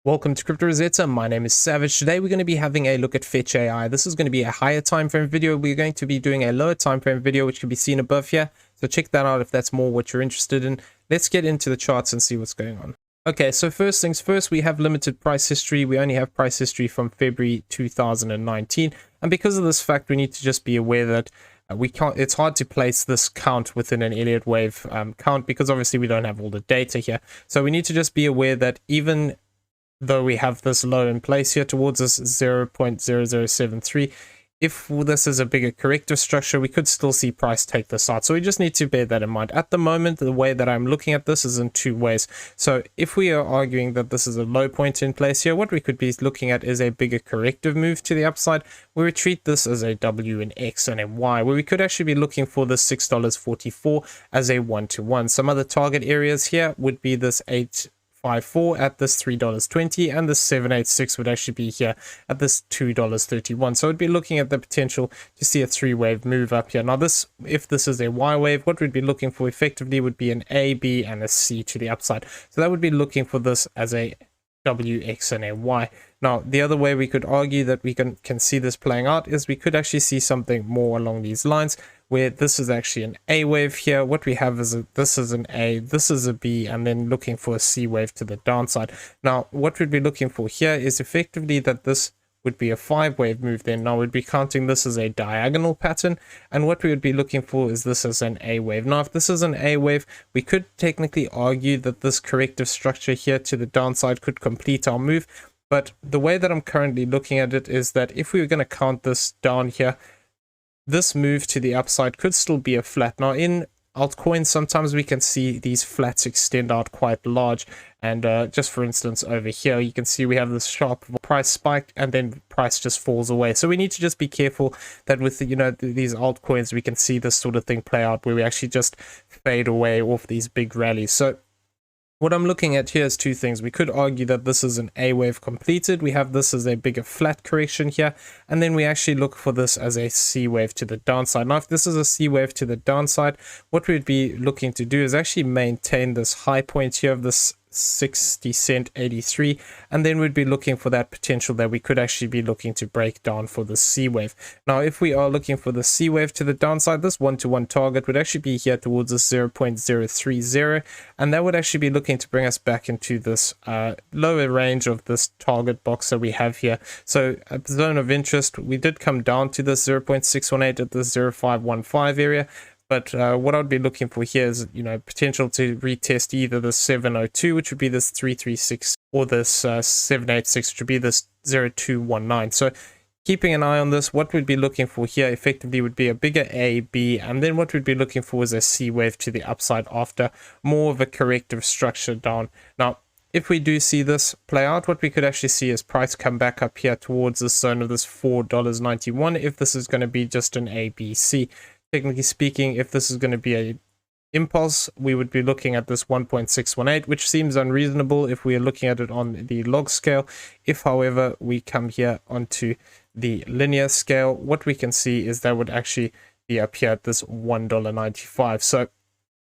Welcome to Crypto Rosetta. My name is Savage. Today we're going to be having a look at Fetch.AI. This is going to be a higher time frame video. We're going to be doing a lower time frame video, which can be seen above here. So check that out if that's more what you're interested in. Let's get into the charts and see what's going on. Okay, so first things first, we have limited price history. We only have price history from February 2019. And because of this fact, we need to just be aware that we can't, it's hard to place this count within an Elliott wave count because obviously we don't have all the data here. So we need to just be aware that even though we have this low in place here towards this 0.0073, if this is a bigger corrective structure, we could still see price take this out. So we just need to bear that in mind. At the moment, the way that I'm looking at this is in two ways. So if we are arguing that this is a low point in place here, what we could be looking at is a bigger corrective move to the upside, where we treat this as a W and X and a Y, where we could actually be looking for this $6.44 as a 1-to-1. Some other target areas here would be this 854 at this $3.20, and this 786 would actually be here at this $2.31. So we'd be looking at the potential to see a three-wave move up here. Now this, if this is a Y wave, what we'd be looking for effectively would be an A, B, and a C to the upside. So that would be looking for this as a W, X, and a Y. Now, the other way we could argue that we can see this playing out is we could actually see something more along these lines, where this is actually an A wave here. What we have is this is an A, this is a B, and then looking for a C wave to the downside. Now, what we'd be looking for here is effectively that this would be a 5-wave move then. Now we'd be counting this as a diagonal pattern, and what we would be looking for is this as an A wave. Now if this is an A wave, we could technically argue that this corrective structure here to the downside could complete our move, but the way that I'm currently looking at it is that if we were going to count this down here, this move to the upside could still be a flat. Now in altcoins, sometimes we can see these flats extend out quite large, and just for instance over here you can see we have this sharp price spike and then price just falls away. So we need to just be careful that with these altcoins we can see this sort of thing play out, where we actually just fade away off these big rallies. So what I'm looking at here is two things. We could argue that this is an A wave completed. We have this as a bigger flat correction here. And then we actually look for this as a C wave to the downside. Now, if this is a C wave to the downside, what we'd be looking to do is actually maintain this high point here of this 60 cent 83, and then we'd be looking for that potential that we could actually be looking to break down for the C wave. Now if we are looking for the C wave to the downside, this 1-to-1 target would actually be here towards this 0.030, and that would actually be looking to bring us back into this lower range of this target box that we have here. So a zone of interest, we did come down to this 0.618 at this 0.515 area. But what I'd be looking for here is, potential to retest either the 702, which would be this 336, or this 786, which would be this 0219. So keeping an eye on this, what we'd be looking for here effectively would be a bigger A, B, and then what we'd be looking for is a C wave to the upside after more of a corrective structure down. Now, if we do see this play out, what we could actually see is price come back up here towards this zone of this $4.91, if this is going to be just an A, B, C. Technically speaking, if this is going to be a impulse, we would be looking at this 1.618, which seems unreasonable if we are looking at it on the log scale. If, however, we come here onto the linear scale, what we can see is that would actually be up here at this $1.95. So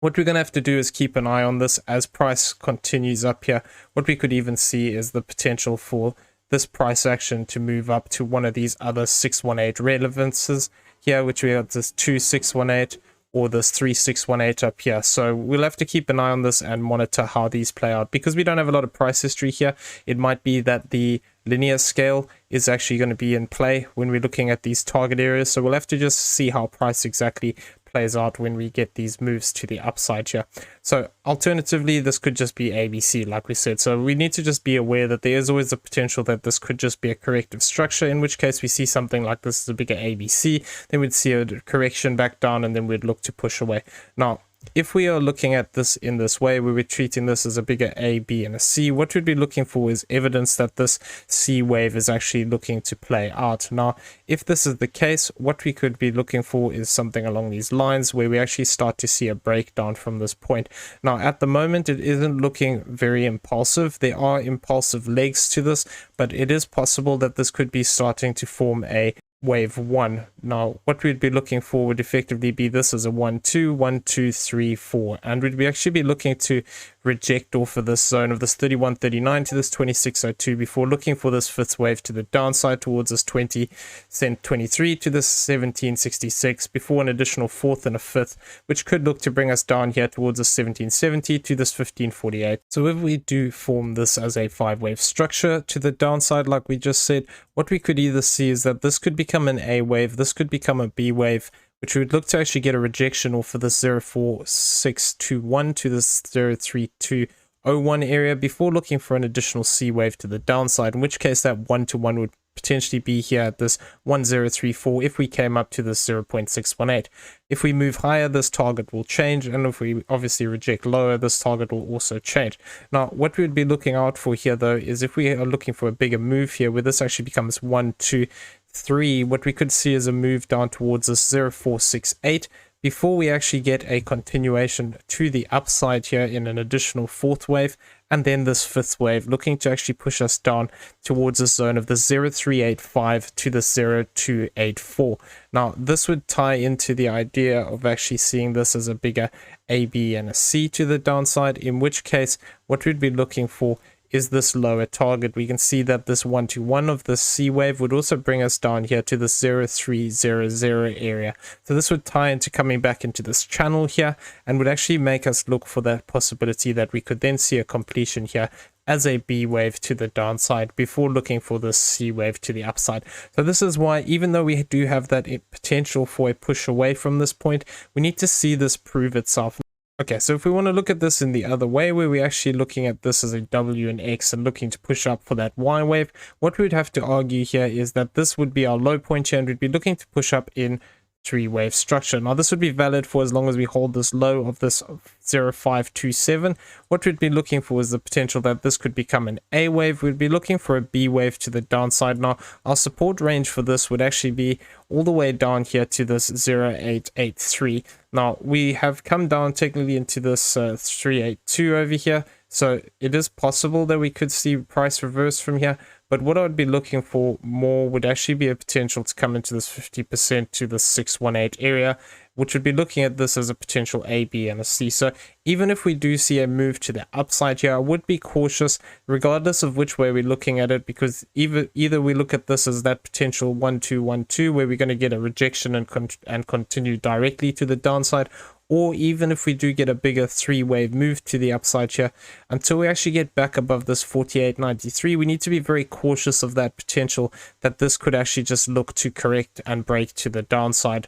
what we're going to have to do is keep an eye on this as price continues up here. What we could even see is the potential for this price action to move up to one of these other 618 relevances here, which we have this 2618 or this 3618 up here. So we'll have to keep an eye on this and monitor how these play out, because we don't have a lot of price history here. It might be that the linear scale is actually going to be in play when we're looking at these target areas. So we'll have to just see how price exactly plays out when we get these moves to the upside here. So alternatively, this could just be ABC, like we said. So we need to just be aware that there is always a potential that this could just be a corrective structure, in which case we see something like this is a bigger ABC, then we'd see a correction back down, and then we'd look to push away. Now, if we are looking at this in this way, where we're treating this as a bigger A, B, and a C, what we'd be looking for is evidence that this C wave is actually looking to play out. Now, if this is the case, what we could be looking for is something along these lines, where we actually start to see a breakdown from this point. Now, at the moment, it isn't looking very impulsive. There are impulsive legs to this, but it is possible that this could be starting to form a wave 1. Now what we'd be looking for would effectively be this as a 1 2 1 2 3 4, and we'd be actually be looking to reject off of this zone of this 31.39 to this 26.02 before looking for this fifth wave to the downside towards this 20.23 to this 17.66 before an additional fourth and a fifth, which could look to bring us down here towards this 17.70 to this 15.48. So if we do form this as a 5-wave structure to the downside, like we just said, what we could either see is that this could become an A wave, this could become a B wave, which we would look to actually get a rejection off of this 0.4621 to this 0.3201 area before looking for an additional C wave to the downside, in which case that 1-to-1 would potentially be here at this 1034 if we came up to this 0.618. If we move higher, this target will change, and if we obviously reject lower, this target will also change. Now, what we would be looking out for here, though, is if we are looking for a bigger move here, where this actually becomes 1, 2, 3, what we could see is a move down towards this 0.468 before we actually get a continuation to the upside here in an additional fourth wave, and then this fifth wave looking to actually push us down towards the zone of the 0.385 to the 0.284. Now, this would tie into the idea of actually seeing this as a bigger A, B, and a C to the downside, in which case what we'd be looking for is this lower target. We can see that this 1-to-1 of this C wave would also bring us down here to the 0.300 area. So this would tie into coming back into this channel here and would actually make us look for that possibility that we could then see a completion here as a B wave to the downside before looking for this C wave to the upside. So this is why, even though we do have that potential for a push away from this point, we need to see this prove itself. Okay, so if we want to look at this in the other way, where we're actually looking at this as a W and X and looking to push up for that Y wave, what we'd have to argue here is that this would be our low point here, and we'd be looking to push up in 3-wave structure. Now, this would be valid for as long as we hold this low of this 0.527. What we'd be looking for is the potential that this could become an A wave. We'd be looking for a B wave to the downside. Now, our support range for this would actually be all the way down here to this 0.883. Now, we have come down technically into this 382 over here. So it is possible that we could see price reverse from here. But what I would be looking for more would actually be a potential to come into this 50% to the 618 area, which would be looking at this as a potential A, B, and a C. So even if we do see a move to the upside here, I would be cautious regardless of which way we're looking at it, because either we look at this as that potential 1-2-1-2 where we're going to get a rejection and continue directly to the downside, or even if we do get a bigger 3-wave move to the upside here, until we actually get back above this 48.93, we need to be very cautious of that potential that this could actually just look to correct and break to the downside.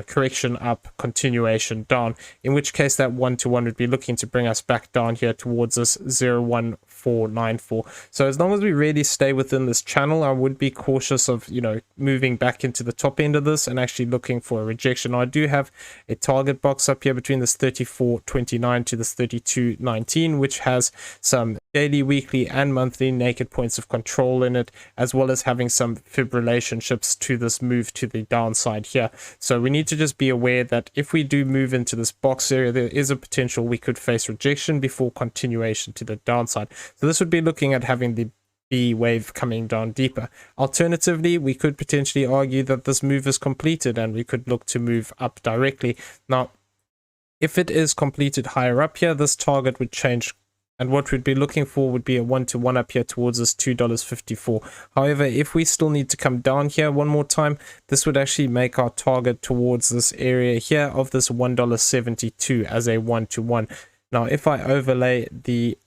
Correction up, continuation down, in which case that 1-to-1 would be looking to bring us back down here towards this 0.1494. So as long as we really stay within this channel, I would be cautious of, moving back into the top end of this and actually looking for a rejection. Now, I do have a target box up here between this 34.29 to this 32.19, which has some daily, weekly, and monthly naked points of control in it, as well as having some fib relationships to this move to the downside here. So we need to just be aware that if we do move into this box area, there is a potential we could face rejection before continuation to the downside. So this would be looking at having the B wave coming down deeper. Alternatively, we could potentially argue that this move is completed and we could look to move up directly. Now, if it is completed higher up here, this target would change, and what we'd be looking for would be a 1-to-1 up here towards this $2.54. However, if we still need to come down here one more time, this would actually make our target towards this area here of this $1.72 as a 1-to-1. Now, if I overlay the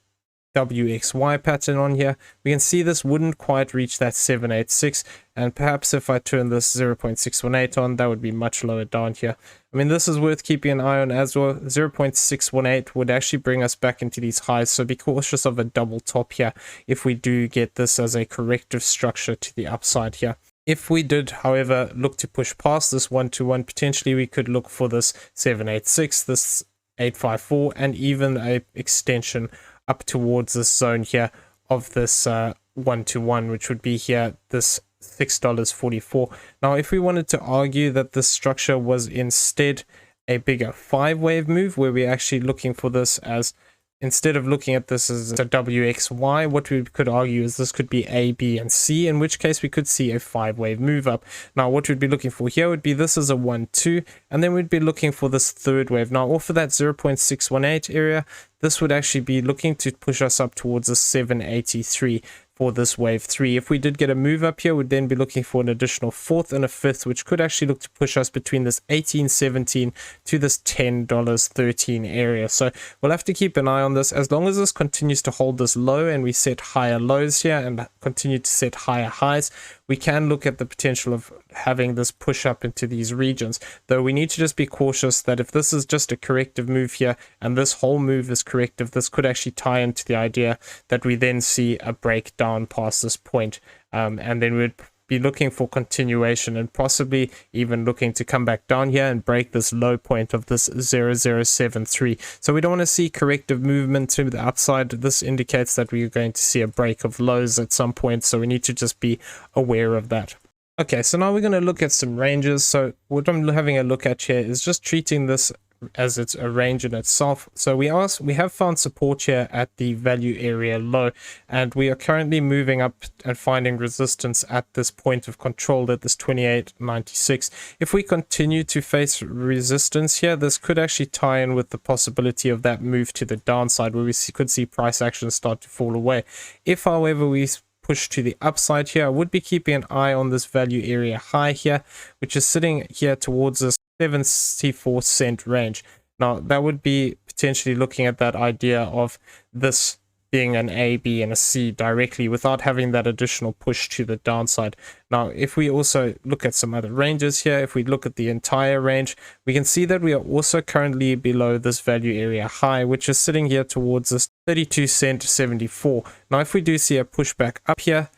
WXY pattern on here, we can see this wouldn't quite reach that 786, and perhaps if I turn this 0.618 on, that would be much lower down here. I mean, this is worth keeping an eye on as well. 0.618 would actually bring us back into these highs, so be cautious of a double top here if we do get this as a corrective structure to the upside here. If we did, however, look to push past this 1-to-1, potentially we could look for this 786, this 854, and even a extension up towards this zone here of this 1-to-1, which would be here this $6.44. Now, if we wanted to argue that this structure was instead a bigger 5-wave move, where we're actually looking for this as instead of looking at this as a WXY, what we could argue is this could be A, B, and C, in which case we could see a 5-wave move up. Now, what we'd be looking for here would be this as a 1, 2, and then we'd be looking for this third wave. Now, off of that 0.618 area, this would actually be looking to push us up towards a 783 for this wave 3. If we did get a move up here, we'd then be looking for an additional 4th and a 5th, which could actually look to push us between this 18.17 to this $10.13 area. So we'll have to keep an eye on this. As long as this continues to hold this low and we set higher lows here and continue to set higher highs, we can look at the potential of having this push up into these regions. Though we need to just be cautious that if this is just a corrective move here and this whole move is corrective, this could actually tie into the idea that we then see a breakdown past this point, and then we'd be looking for continuation and possibly even looking to come back down here and break this low point of this 0073. So we don't want to see corrective movement to the upside. This indicates that we're going to see a break of lows at some point, so we need to just be aware of that. Okay, so now we're going to look at some ranges. So what I'm having a look at here is just treating this as it's a range in itself. So we have found support here at the value area low, and we are currently moving up and finding resistance at this point of control at this 28.96. If we continue to face resistance here, this could actually tie in with the possibility of that move to the downside, where we could see price action start to fall away. If, however, we push to the upside here, I would be keeping an eye on this value area high here, which is sitting here towards this 74-cent range. Now, that would be potentially looking at that idea of this being an A, B, and a C directly without having that additional push to the downside. Now, if we also look at some other ranges here, if we look at the entire range, we can see that we are also currently below this value area high, which is sitting here towards this 32-cent 74. Now, if we do see a pushback up here,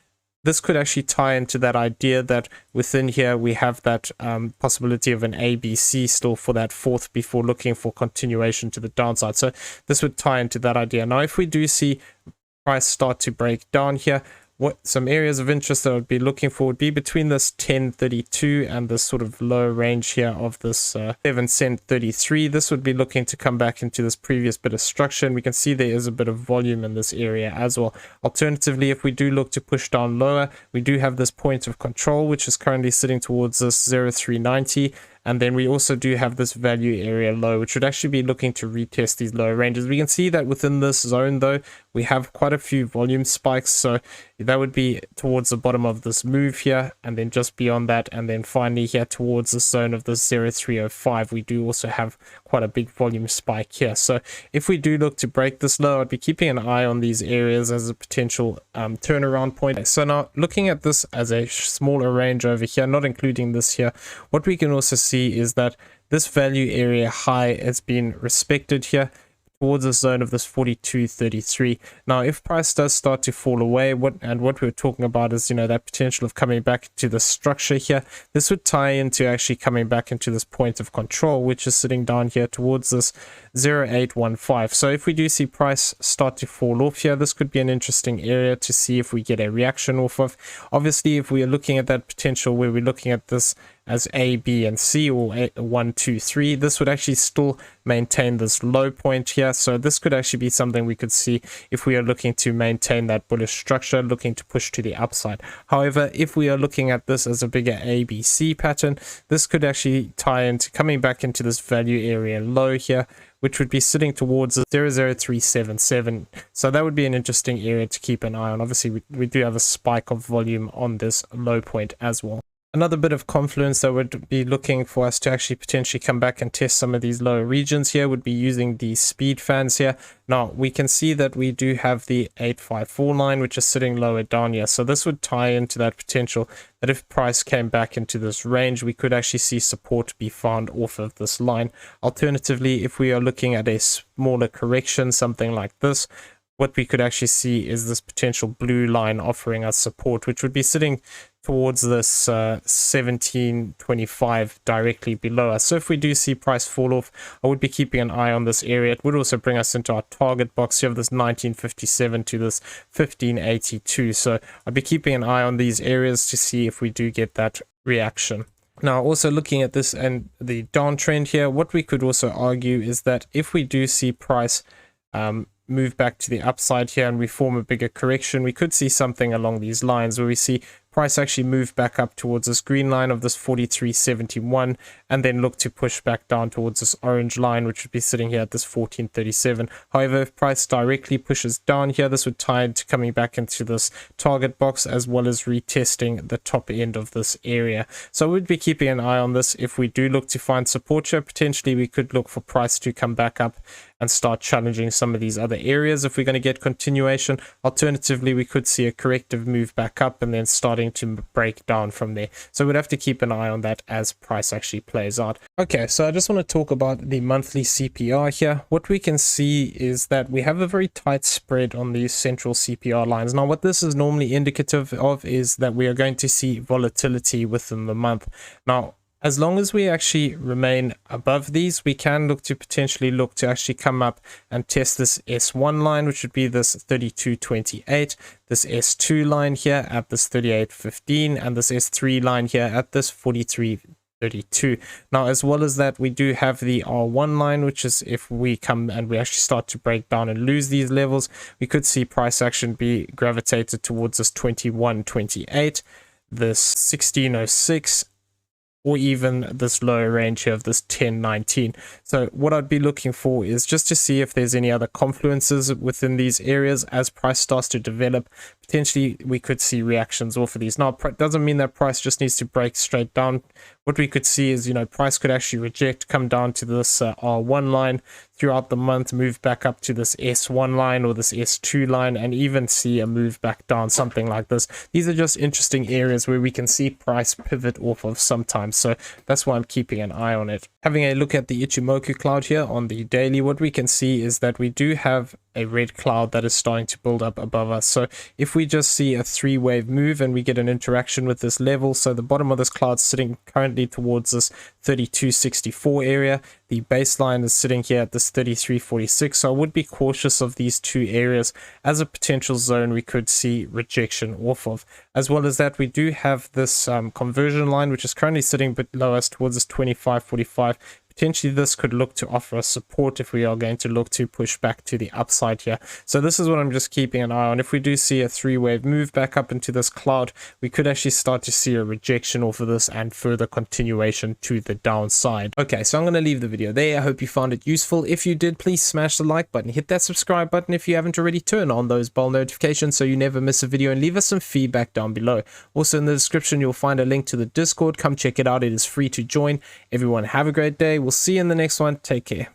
this could actually tie into that idea that within here we have that possibility of an ABC still for that 4th before looking for continuation to the downside. So this would tie into that idea. Now, if we do see price start to break down here, what some areas of interest that I would be looking for would be between this 10.32 and this sort of low range here of this 7 cent 33. This would be looking to come back into this previous bit of structure, and we can see there is a bit of volume in this area as well. Alternatively, if we do look to push down lower, we do have this point of control, which is currently sitting towards this 0.390. And then we also do have this value area low, which would actually be looking to retest these lower ranges. We can see that within this zone, though, we have quite a few volume spikes. So that would be towards the bottom of this move here, and then just beyond that, and then finally here towards the zone of this 0.305, we do also have quite a big volume spike here. So if we do look to break this low, I'd be keeping an eye on these areas as a potential turnaround point. So now looking at this as a smaller range over here, not including this here, what we can also see is that this value area high has been respected here towards the zone of this 42.33. Now, if price does start to fall away, what we're talking about is, that potential of coming back to the structure here. This would tie into actually coming back into this point of control, which is sitting down here towards this 0.815. So if we do see price start to fall off here, this could be an interesting area to see if we get a reaction off of. Obviously, if we are looking at that potential where we're looking at this as A, B, and C, or 1, 2, 3, this would actually still maintain this low point here. So this could actually be something we could see if we are looking to maintain that bullish structure, looking to push to the upside. However, if we are looking at this as a bigger ABC pattern, this could actually tie into coming back into this value area low here, which would be sitting towards 0.0377. So that would be an interesting area to keep an eye on. Obviously, we do have a spike of volume on this low point as well. Another bit of confluence that would be looking for us to actually potentially come back and test some of these lower regions here would be using the speed fans here. Now, we can see that we do have the 854 line, which is sitting lower down here. So this would tie into that potential that if price came back into this range, we could actually see support be found off of this line. Alternatively, if we are looking at a smaller correction, something like this, what we could actually see is this potential blue line offering us support, which would be sitting towards this 17.25 directly below us. So if we do see price fall off, I would be keeping an eye on this area. It would also bring us into our target box here of this 1957 to this 1582. So I'd be keeping an eye on these areas to see if we do get that reaction. Now, also looking at this and the downtrend here, what we could also argue is that if we do see price move back to the upside here and we form a bigger correction, we could see something along these lines where we see price actually move back up towards this green line of this 43.71 and then look to push back down towards this orange line, which would be sitting here at this 14.37. However, if price directly pushes down here, this would tie into coming back into this target box as well as retesting the top end of this area. So we'd be keeping an eye on this. If we do look to find support here, potentially we could look for price to come back up and start challenging some of these other areas if we're going to get continuation. Alternatively, we could see a corrective move back up and then starting to break down from there. So we'd have to keep an eye on that as price actually plays out. Okay, so I just want to talk about the monthly CPR here. What we can see is that we have a very tight spread on these central CPR lines. Now, what this is normally indicative of is that we are going to see volatility within the month. Now, as long as we actually remain above these, we can look to potentially actually come up and test this S1 line, which would be this 32.28, this S2 line here at this 38.15, and this S3 line here at this 43.32. Now, as well as that, we do have the R1 line, which is if we come and we actually start to break down and lose these levels, we could see price action be gravitated towards this 21.28, this 16.06, or even this lower range here of this 10.19. So what I'd be looking for is just to see if there's any other confluences within these areas as price starts to develop. Potentially we could see reactions off of these. Now, it doesn't mean that price just needs to break straight down. What we could see is, price could actually reject, come down to this R1 line throughout the month, move back up to this S1 line or this S2 line, and even see a move back down, something like this. These are just interesting areas where we can see price pivot off of sometimes. So that's why I'm keeping an eye on it. Having a look at the Ichimoku cloud here on the daily, what we can see is that we do have a red cloud that is starting to build up above us. So if we just see a 3-wave move and we get an interaction with this level, so the bottom of this cloud sitting currently towards this 32.64 area, the baseline is sitting here at this 33.46. So I would be cautious of these two areas as a potential zone we could see rejection off of. As well as that, we do have this conversion line, which is currently sitting below us towards this 25.45. Potentially this could look to offer us support if we are going to look to push back to the upside here. So this is what I'm just keeping an eye on. If we do see a 3-wave move back up into this cloud, we could actually start to see a rejection off of this and further continuation to the downside. Okay, so I'm going to leave the video there. I hope you found it useful. If you did, please smash the like button, hit that subscribe button if you haven't already, turn on those bell notifications so you never miss a video, and leave us some feedback down below. Also in the description you'll find a link to the Discord. Come check it out, it is free to join. Everyone have a great day. We'll see you in the next one. Take care.